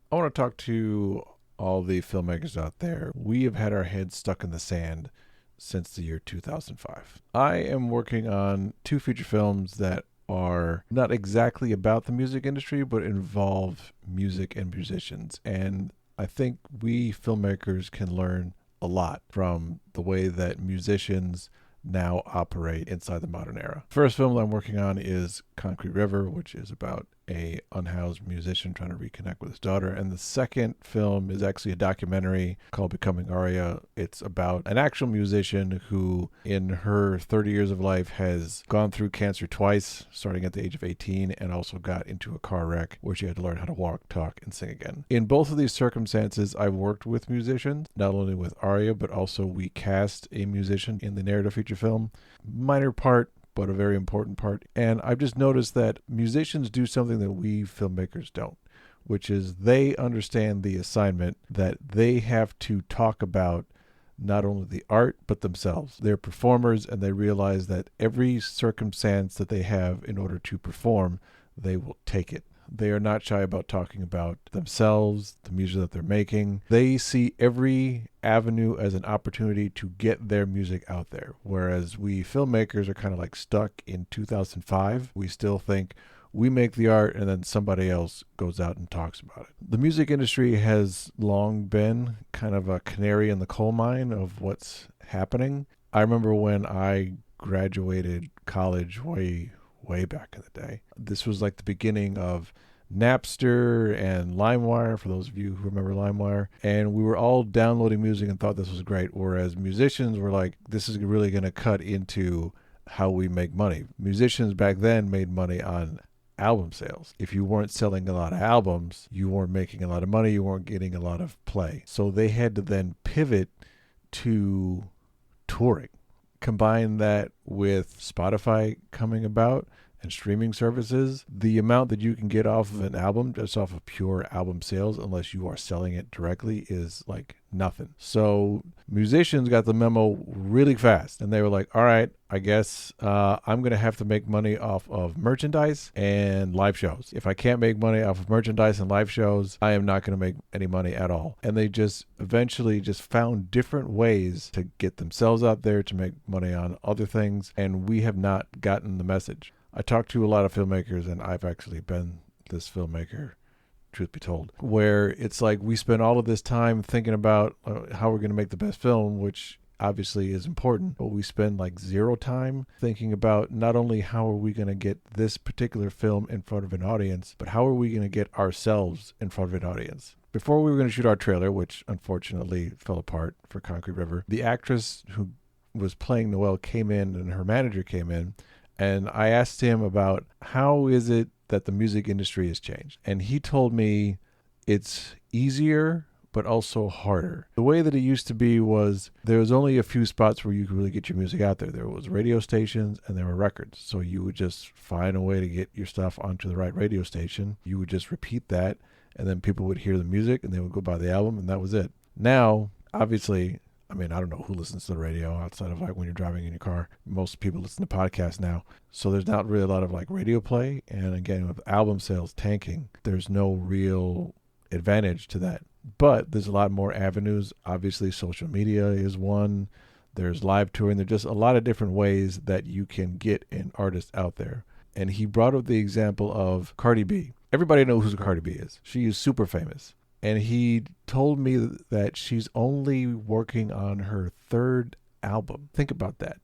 I want to talk to all the filmmakers out there. We have had our heads stuck in the sand since the year 2005. I am working on two feature films that are not exactly about the music industry, but involve music and musicians. And I think we filmmakers can learn a lot from the way that musicians now operate inside the modern era. First film that I'm working on is Concrete River, which is about a unhoused musician trying to reconnect with his daughter. And the second film is actually a documentary called Becoming Aria. It's about an actual musician who, in her 30 years of life, has gone through cancer twice, starting at the age of 18, and also got into a car wreck where she had to learn how to walk, talk, and sing again. In both of these circumstances, I've worked with musicians, not only with Aria, but also we cast a musician in the narrative feature film. Minor part, but a very important part. And I've just noticed that musicians do something that we filmmakers don't, which is they understand the assignment that they have to talk about not only the art, but themselves. They're performers, and they realize that every circumstance that they have in order to perform, they will take it. They are not shy about talking about themselves, the music that they're making. They see every avenue as an opportunity to get their music out there. Whereas we filmmakers are kind of like stuck in 2005. We still think we make the art and then somebody else goes out and talks about it. The music industry has long been kind of a canary in the coal mine of what's happening. I remember when I graduated college way back in the day. This was like the beginning of Napster and LimeWire, for those of you who remember LimeWire. And we were all downloading music and thought this was great, whereas musicians were like, this is really going to cut into how we make money. Musicians back then made money on album sales. If you weren't selling a lot of albums, you weren't making a lot of money, you weren't getting a lot of play. So they had to then pivot to touring. Combine that with Spotify coming about and streaming services, the amount that you can get off of an album, just off of pure album sales, unless you are selling it directly, is like nothing. So musicians got the memo really fast, and they were like, all right, I guess I'm going to have to make money off of merchandise and live shows. If I can't make money off of merchandise and live shows, I am not going to make any money at all. And they just eventually just found different ways to get themselves out there, to make money on other things, and we have not gotten the message. I talked to a lot of filmmakers, and I've actually been this filmmaker, truth be told, where it's like we spend all of this time thinking about how we're going to make the best film, which obviously is important, but we spend like zero time thinking about not only how are we going to get this particular film in front of an audience, but how are we going to get ourselves in front of an audience. Before we were going to shoot our trailer, which unfortunately fell apart for Concrete River, the actress who was playing Noelle came in, and her manager came in, and I asked him about how is it that the music industry has changed. And he told me it's easier, but also harder. The way that it used to be was there was only a few spots where you could really get your music out there. There was radio stations and there were records. So you would just find a way to get your stuff onto the right radio station. You would just repeat that, and then people would hear the music and they would go buy the album, and that was it. Now, obviously, I mean, I don't know who listens to the radio outside of like when you're driving in your car. Most people listen to podcasts now. So there's not really a lot of like radio play. And again, with album sales tanking, there's no real advantage to that. But there's a lot more avenues. Obviously, social media is one. There's live touring. There's just a lot of different ways that you can get an artist out there. And he brought up the example of Cardi B. Everybody knows who Cardi B is. She is super famous. And he told me that she's only working on her third album. Think about that.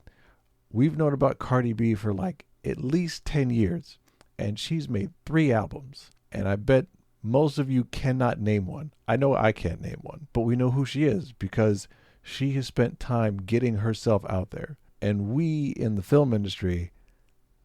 We've known about Cardi B for like at least 10 years, and she's made 3 albums. And I bet most of you cannot name one. I know I can't name one, but we know who she is because she has spent time getting herself out there. And we in the film industry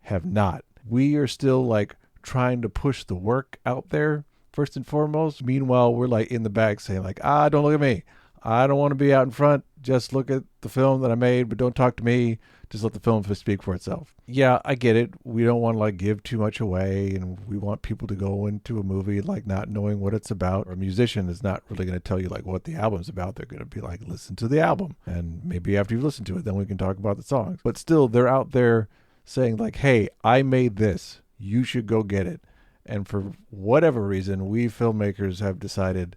have not. We are still like trying to push the work out there first and foremost. Meanwhile, we're like in the back saying like, don't look at me. I don't want to be out in front. Just look at the film that I made, but don't talk to me. Just let the film speak for itself. Yeah, I get it. We don't want to like give too much away, and we want people to go into a movie like not knowing what it's about. Or a musician is not really going to tell you like what the album's about. They're going to be like, listen to the album. And maybe after you've listened to it, then we can talk about the songs. But still, they're out there saying like, hey, I made this. You should go get it. And for whatever reason, we filmmakers have decided,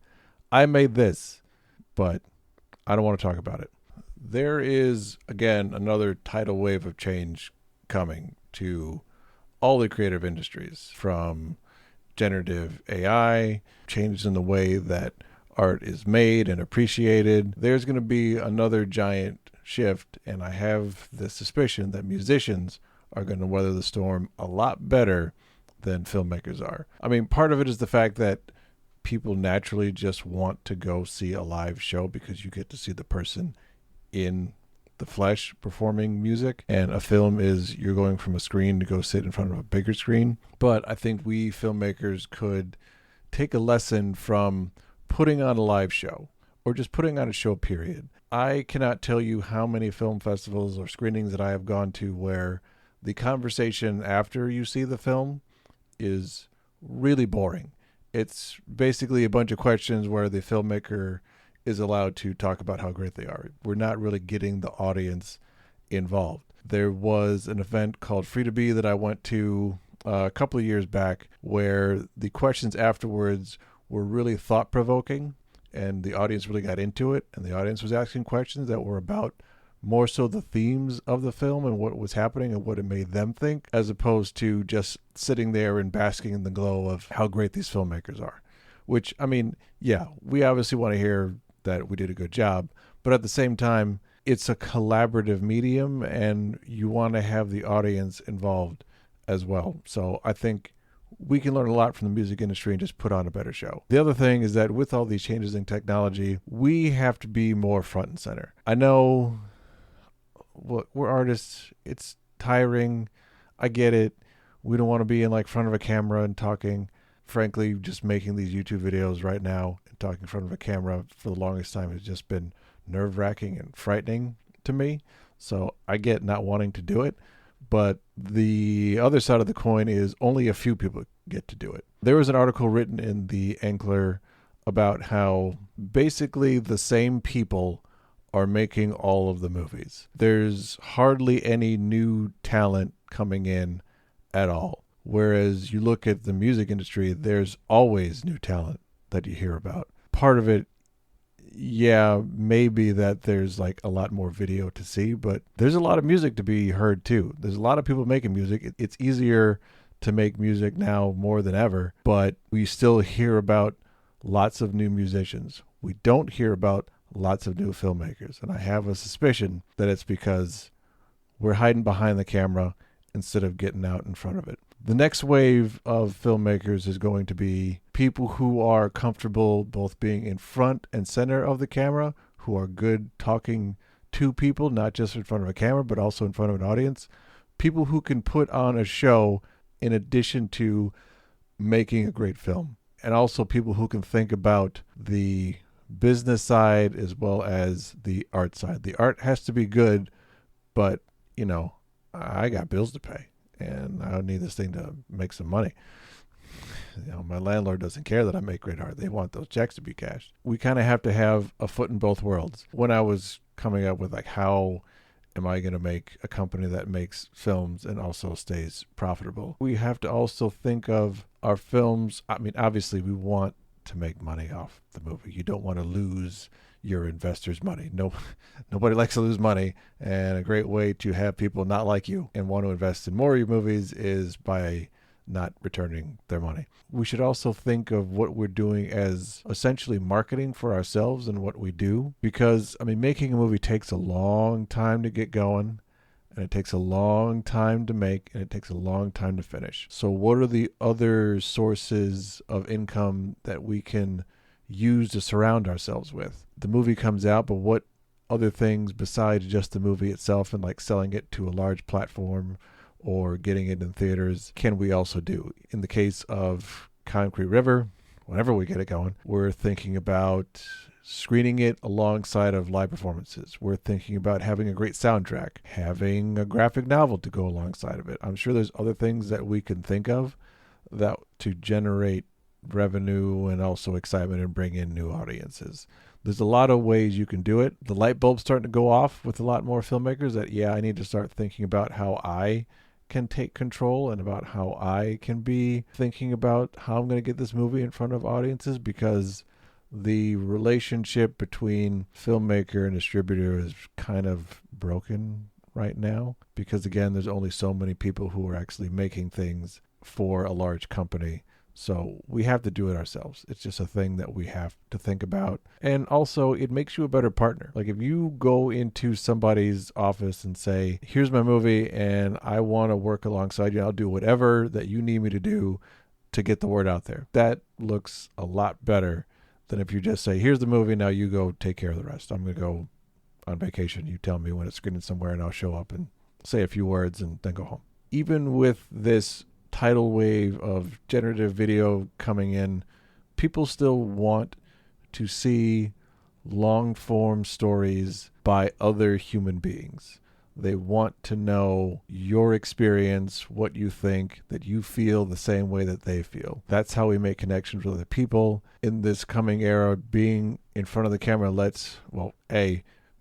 I made this, but I don't want to talk about it. There is, again, another tidal wave of change coming to all the creative industries, from generative AI, changes in the way that art is made and appreciated. There's going to be another giant shift, and I have the suspicion that musicians are going to weather the storm a lot better than filmmakers are. I mean, part of it is the fact that people naturally just want to go see a live show because you get to see the person in the flesh performing music, and a film is you're going from a screen to go sit in front of a bigger screen. But I think we filmmakers could take a lesson from putting on a live show or just putting on a show, period. I cannot tell you how many film festivals or screenings that I have gone to where the conversation after you see the film is really boring. It's basically a bunch of questions where the filmmaker is allowed to talk about how great they are. We're not really getting the audience involved. There was an event called Free to Be that I went to a couple of years back where the questions afterwards were really thought-provoking, and the audience really got into it, and the audience was asking questions that were about more so the themes of the film and what was happening and what it made them think, as opposed to just sitting there and basking in the glow of how great these filmmakers are. Which, I mean, yeah, we obviously want to hear that we did a good job, but at the same time, it's a collaborative medium and you want to have the audience involved as well. So I think we can learn a lot from the music industry and just put on a better show. The other thing is that with all these changes in technology, we have to be more front and center. I know we're artists. It's tiring. I get it. We don't want to be in like front of a camera and talking. Frankly, just making these YouTube videos right now and talking in front of a camera for the longest time has just been nerve-wracking and frightening to me. So I get not wanting to do it. But the other side of the coin is only a few people get to do it. There was an article written in the Ankler about how basically the same people are making all of the movies. There's hardly any new talent coming in at all. Whereas you look at the music industry, there's always new talent that you hear about. Part of it, yeah, maybe that there's like a lot more video to see, but there's a lot of music to be heard too. There's a lot of people making music. It's easier to make music now more than ever, but we still hear about lots of new musicians. We don't hear about lots of new filmmakers, and I have a suspicion that it's because we're hiding behind the camera instead of getting out in front of it. The next wave of filmmakers is going to be people who are comfortable both being in front and center of the camera, who are good talking to people, not just in front of a camera, but also in front of an audience. People who can put on a show in addition to making a great film. And also people who can think about the business side as well as the art side. The art has to be good, but, you know, I got bills to pay. And I don't need this thing to make some money. You know, my landlord doesn't care that I make great art. They want those checks to be cashed. We kind of have to have a foot in both worlds. When I was coming up with like, how am I going to make a company that makes films and also stays profitable? We have to also think of our films. I mean, obviously we want to make money off the movie. You don't want to lose your investors' money. Nobody likes to lose money, and a great way to have people not like you and want to invest in more of your movies is by not returning their money. We should also think of what we're doing as essentially marketing for ourselves and what we do, because I mean, making a movie takes a long time to get going, and it takes a long time to make, and it takes a long time to finish. So what are the other sources of income that we can use to surround ourselves with? The movie comes out, but what other things besides just the movie itself and like selling it to a large platform or getting it in theaters can we also do? In the case of Concrete River, whenever we get it going, we're thinking about screening it alongside of live performances. We're thinking about having a great soundtrack, having a graphic novel to go alongside of it. I'm sure there's other things that we can think of that to generate revenue and also excitement and bring in new audiences. There's a lot of ways you can do it. The light bulb's starting to go off with a lot more filmmakers that, yeah, I need to start thinking about how I can take control and about how I can be thinking about how I'm going to get this movie in front of audiences, because the relationship between filmmaker and distributor is kind of broken right now, because again, there's only so many people who are actually making things for a large company. So we have to do it ourselves. It's just a thing that we have to think about. And also, it makes you a better partner. Like if you go into somebody's office and say, here's my movie and I want to work alongside you, I'll do whatever that you need me to do to get the word out there. That looks a lot better than if you just say, here's the movie, now you go take care of the rest. I'm going to go on vacation. You tell me when it's screening somewhere and I'll show up and say a few words and then go home. Even with this tidal wave of generative video coming in, people still want to see long form stories by other human beings. They want to know your experience, what you think, that you feel the same way that they feel. That's how we make connections with other people. In this coming era, being in front of the camera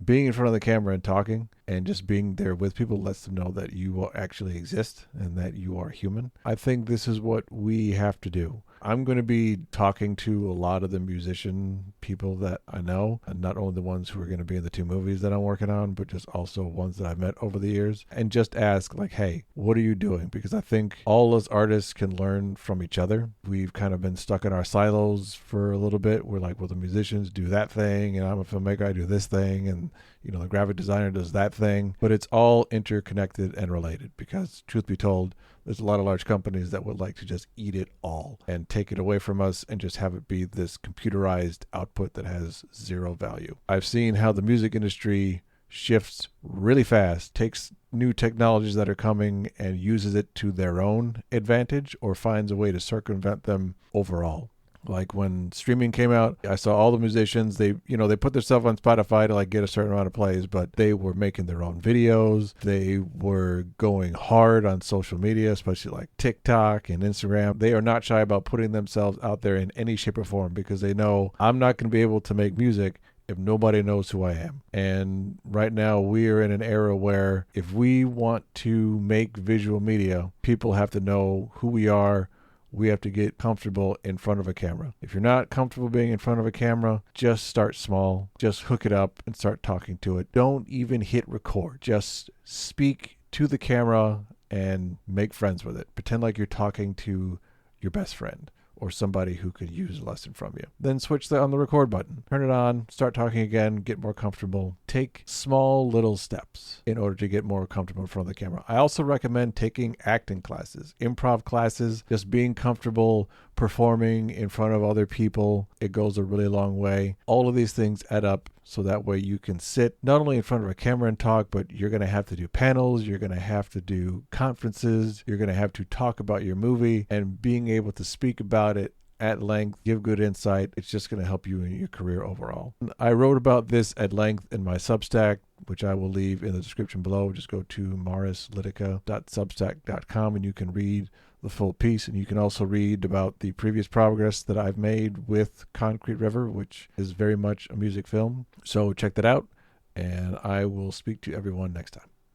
being in front of the camera and talking and just being there with people lets them know that you will actually exist and that you are human. I think this is what we have to do. I'm going to be talking to a lot of the musician people that I know, and not only the ones who are going to be in the 2 movies that I'm working on, but just also ones that I've met over the years, and just ask like, hey, what are you doing? Because I think all us artists can learn from each other. We've kind of been stuck in our silos for a little bit. We're like, well, the musicians do that thing, and I'm a filmmaker, I do this thing, and the graphic designer does that thing. But it's all interconnected and related, because truth be told, there's a lot of large companies that would like to just eat it all and take it away from us and just have it be this computerized output that has zero value. I've seen how the music industry shifts really fast, takes new technologies that are coming and uses it to their own advantage or finds a way to circumvent them overall. Like when streaming came out, I saw all the musicians, they put themselves on Spotify to like get a certain amount of plays, but they were making their own videos. They were going hard on social media, especially like TikTok and Instagram. They are not shy about putting themselves out there in any shape or form, because they know I'm not going to be able to make music if nobody knows who I am. And right now we are in an era where if we want to make visual media, people have to know who we are. We have to get comfortable in front of a camera. If you're not comfortable being in front of a camera, just start small. Just hook it up and start talking to it. Don't even hit record. Just speak to the camera and make friends with it. Pretend like you're talking to your best friend or somebody who could use a lesson from you. Then switch on the record button. Turn it on, start talking again, get more comfortable. Take small little steps in order to get more comfortable in front of the camera. I also recommend taking acting classes, improv classes, just being comfortable performing in front of other people. It goes a really long way. All of these things add up, so that way you can sit not only in front of a camera and talk, but you're going to have to do panels, you're going to have to do conferences, you're going to have to talk about your movie, and being able to speak about it at length, give good insight, it's just going to help you in your career overall. I wrote about this at length in my Substack, which I will leave in the description below. Just go to mauriceLitica.substack.com and you can read the full piece, and you can also read about the previous progress that I've made with Concrete River, which is very much a music film. So check that out, and I will speak to everyone next time.